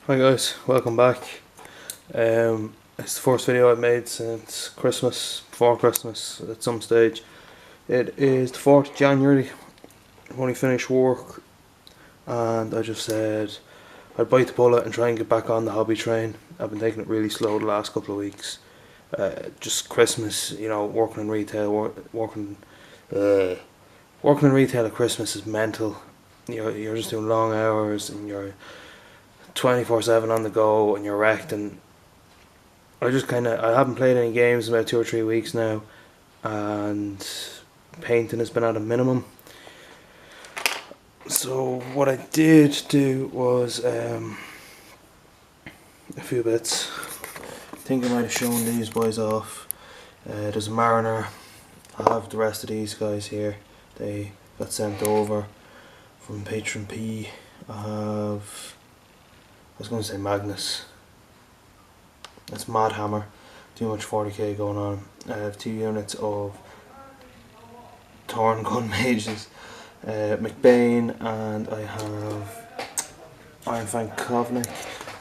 Hi guys, welcome back. It's the first video I've made since Christmas, before Christmas at some stage. It is the 4th of January, I've only finished work and I just said I'd bite the bullet and try and get back on the hobby train. I've been taking it really slow the last couple of weeks. Just Christmas, working in retail, working in retail at Christmas is mental. You're just doing long hours and you're 24/7 on the go and you're wrecked, and I haven't played any games in about 2 or 3 weeks now, and painting has been at a minimum. So what I did do was a few bits. I think I might have shown these boys off. There's a Mariner. I have the rest of these guys here. They got sent over from Patron P. I was going to say Magnus. That's Mad Hammer. Too much 40k going on. I have 2 units of Torn Gun Mages, McBain, and I have Iron Fang Covenant.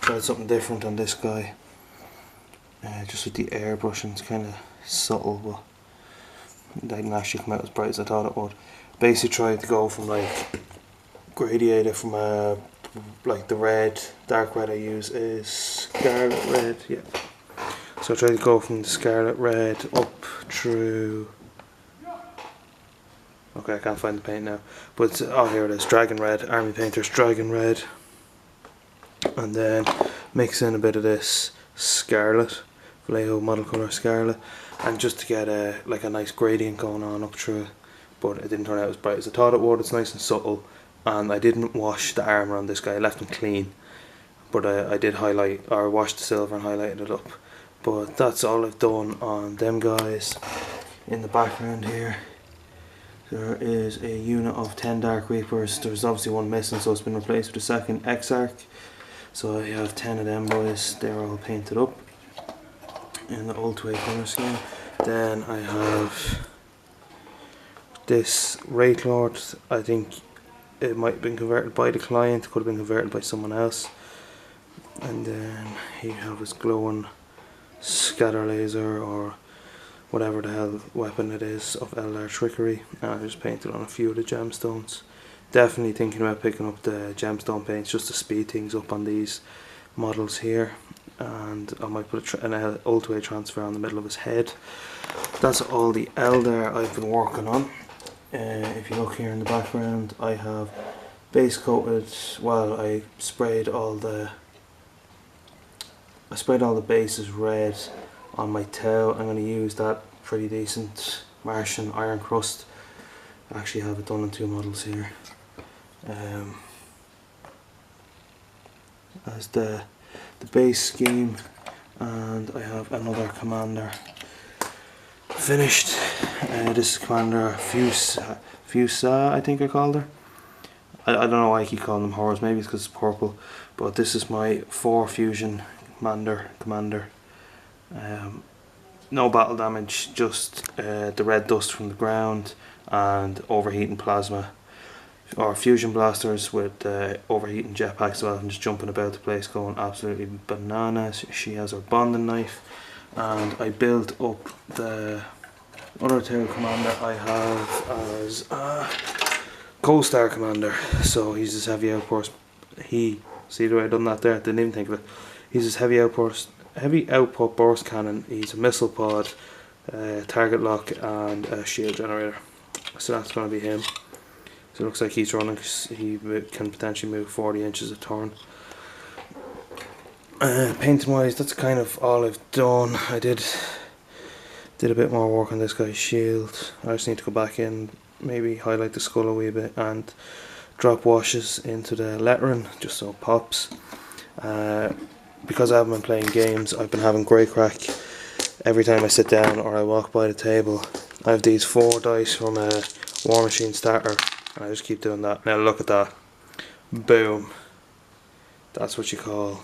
Tried something different on this guy. Just with the airbrushing, it's kind of subtle, but it didn't actually come out as bright as I thought it would. Basically tried to go from gradiated from like the red, dark red I use is Scarlet Red, yeah. So I try to go from the Scarlet Red up through, okay I can't find the paint now, but oh here it is, Dragon Red, Army Painter's Dragon Red, and then mix in a bit of this Scarlet, Vallejo Model Colour Scarlet, and just to get a nice gradient going on up through it, but it didn't turn out as bright as I thought it would. It's nice and subtle. And I didn't wash the armour on this guy, I left him clean, but I did highlight, or washed the silver and highlighted it up. But that's all I've done on them guys. In the background here there is a unit of 10 Dark Reapers. There's obviously one missing, so it's been replaced with a second Exarch. So I have 10 of them boys, they're all painted up in the old way colour scheme. Then I have this Wraith Lord. I think it might have been converted by the client, could have been converted by someone else. And then he have his glowing scatter laser or whatever the hell weapon it is of Eldar Trickery, and I just painted on a few of the gemstones. Definitely thinking about picking up the gemstone paints just to speed things up on these models here, and I might put an ultimate transfer on the middle of his head. That's all the Eldar I've been working on. If you look here in the background, I have base coated, well I sprayed all the bases red on my tail. I'm going to use that pretty decent Martian Iron Crust. I actually have it done in 2 models here. As the base scheme, and I have another commander finished. This is Commander Fusa, I think I called her. I don't know why I keep calling them horrors, maybe it's because it's purple, but this is my 4 fusion commander. No battle damage, just the red dust from the ground and overheating plasma, or fusion blasters with overheating jetpacks as well, and just jumping about the place going absolutely bananas. She has her bonding knife, and I built up the other tail commander I have as a Cold Star commander. So he's his heavy outpost. See the way I done that there? Didn't even think of it. He's his heavy output burst cannon. He's a missile pod, target lock, and a shield generator. So that's going to be him. So it looks like he's running because he can potentially move 40 inches a turn. Painting wise, that's kind of all I've done. I did a bit more work on this guy's shield. I just need to go back in, maybe highlight the skull a wee bit and drop washes into the lettering just so it pops. Because I haven't been playing games, I've been having great crack every time I sit down or I walk by the table. I have these 4 dice from a War Machine starter, and I just keep doing that. Now look at that. Boom. That's what you call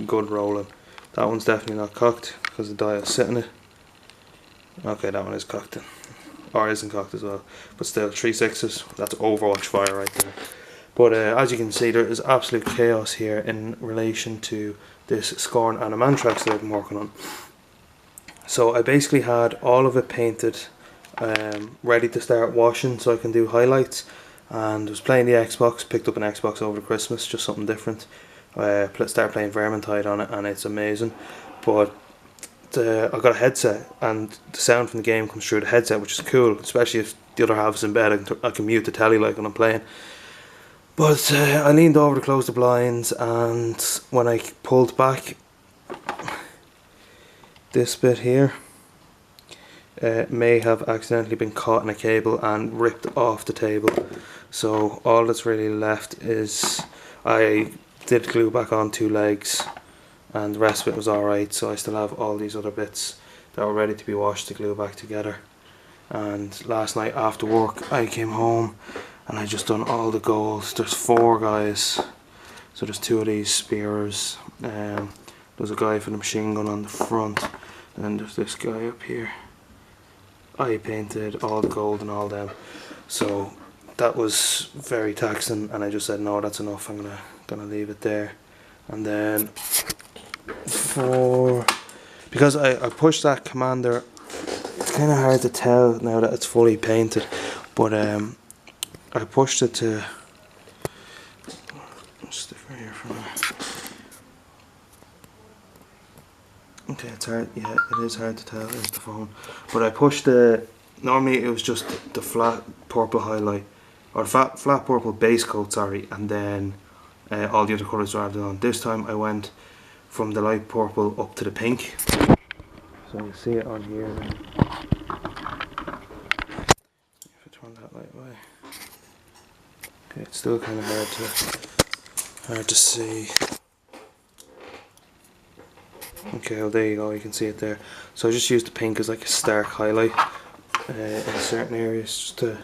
good rolling. That one's definitely not cocked because the die is sitting it. Okay, that one is cocked, or isn't cocked as well, but still 3 6s. That's Overwatch fire right there. But as you can see, there is absolute chaos here in relation to this Scorn Animantrax that I've been working on. So I basically had all of it painted, ready to start washing so I can do highlights, and I was playing the Xbox, picked up an Xbox over Christmas, just something different. Started playing Vermintide on it, and it's amazing. But I got a headset, and the sound from the game comes through the headset, which is cool, especially if the other half is in bed. I can mute the telly like when I'm playing. But I leaned over to close the blinds, and when I pulled back this bit here, may have accidentally been caught in a cable and ripped off the table. So all that's really left is, I did glue back on 2 legs, and the rest of it was alright. So I still have all these other bits that were ready to be washed to glue back together. And last night after work I came home and I just done all the goals. There's 4 guys, so there's 2 of these spears, there's a guy for the machine gun on the front, and then there's this guy up here. I painted all the gold and all them, so that was very taxing, and I just said no, that's enough, I'm gonna leave it there. And then because I pushed that commander, it's kind of hard to tell now that it's fully painted, but I pushed it to, stick right here for now. Okay, it's hard, yeah, it is hard to tell, there's the phone. But I pushed the, normally it was just the flat purple highlight, or flat purple base coat, sorry, and then all the other colours were added on. This time I went from the light purple up to the pink. So you see it on here. If I turn that light away. Okay, it's still kind of hard to see. Okay, well there you go, you can see it there. So I just used the pink as like a stark highlight in certain areas, just to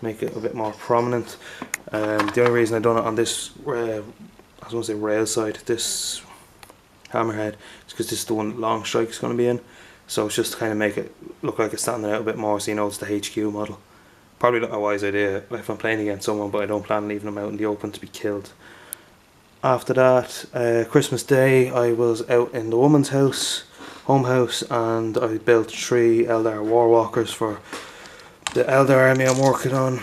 make it a bit more prominent. The only reason I done it on this, I was going to say rail side, this hammerhead, is because this is the one Long Strike is going to be in. So it's just to kind of make it look like it's standing out a bit more, so you know it's the HQ model. Probably not a wise idea if I'm playing against someone, but I don't plan on leaving them out in the open to be killed. After that, Christmas Day, I was out in the woman's house, home house, and I built 3 Eldar Warwalkers for the Eldar army I'm working on.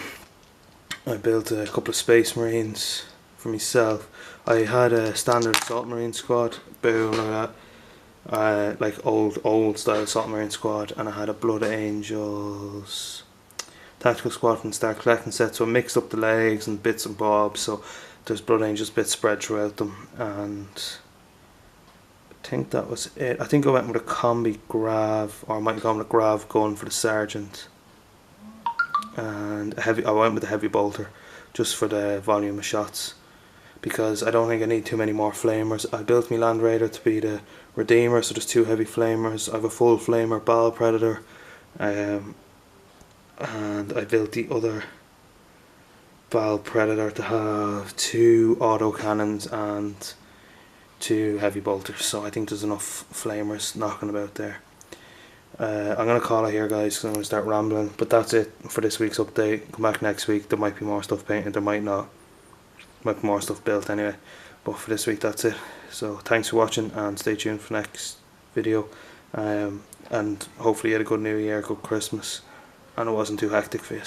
I built a couple of Space Marines for myself. I had a standard Assault Marine squad, boom, like that, like old style Assault Marine squad, and I had a Blood Angels tactical squad from the Start Collecting set, so I mixed up the legs and bits and bobs, so there's Blood Angels bits spread throughout them, and I think that was it. I think I went with a combi grav, or I might have gone with a grav gun for the sergeant, and I went with a heavy bolter just for the volume of shots, because I don't think I need too many more flamers. I built my Land Raider to be the Redeemer, so there's 2 heavy flamers. I have a full flamer Ball Predator, and I built the other Ball Predator to have 2 auto cannons and 2 heavy bolters, so I think there's enough flamers knocking about there. I'm going to call it here, guys, because I'm going to start rambling, but that's it for this week's update. Come back next week, there might be more stuff painted, there might not. Might be more stuff built anyway, but for this week that's it. So thanks for watching, and stay tuned for next video, and hopefully you had a good New Year, good Christmas, and it wasn't too hectic for you.